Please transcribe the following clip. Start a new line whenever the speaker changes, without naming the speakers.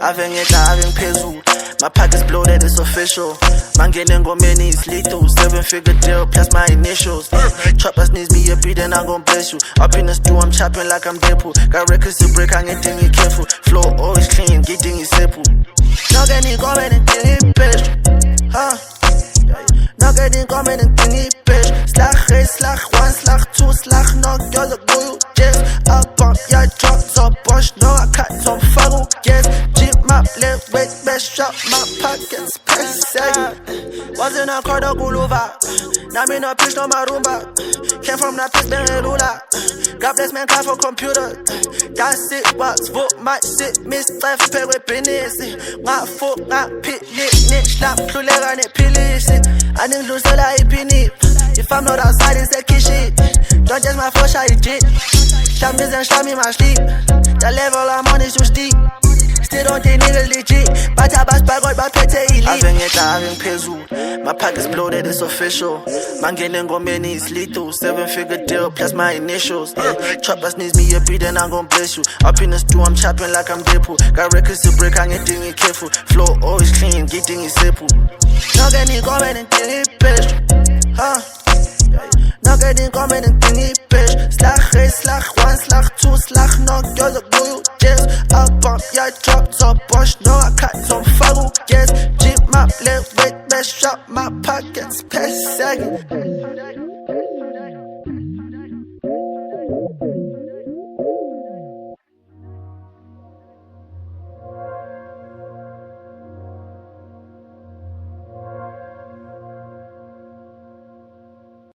Ave ngiphezulu, my pockets bloated, it's official. Mangene ngomeni is lethal, 7-figure deal plus my initials. Choppers needs me a beat and I'm gon' bless you. Up in the stew, I'm chopping like I'm Deadpool. Got records to break, I'm getting careful. Flow always clean, getting simple. Nogeni komen en ting IBHESHU, huh? Nogeni komen en ting IBHESHU. Slag 1, slag 1, slag 2, slag nog, yo the boy just up on your drop, so Bosch, no I cut some fuck, yes. Jeep my left wait, best shot my pockets, pass wasn't a car dog Lowfeye. Now me no pitch no marumba. Came from that pitch then Lula. Grab this man car for computer. Got sit box, vote my sit, miss life pay with business. Nga folk, nga pit, nick, snap, klulega, ne pillish. I didn't lose all I penny. If I'm not outside, it's a kiss shit. Don't just my first shot, jit. Sham this and sham in my sleep. The level I'm on is too steep. Still don't think niggas legit. But I bash back on my pete elite. Ave ngiphezulu, my pockets bloated, it's official. Mangene ngomeni is lethal, 7-figure deal plus my initials. Choppers needs me a beat and I'm gon' bless you. Up in the stew, I'm chopping like I'm Deadpool. Got records to break, I'm getting careful. Flow always clean, getting simple. Nogeni komen en ting IBHESHU, huh? Nogeni komen en ting IBHESHU. Slag 1, slag 1, slag 2, slag nog, yo the boy just up on your drop, so Bosch, no I cut some fuck, yes. Jeep my left wait, best shot my pockets, pass second.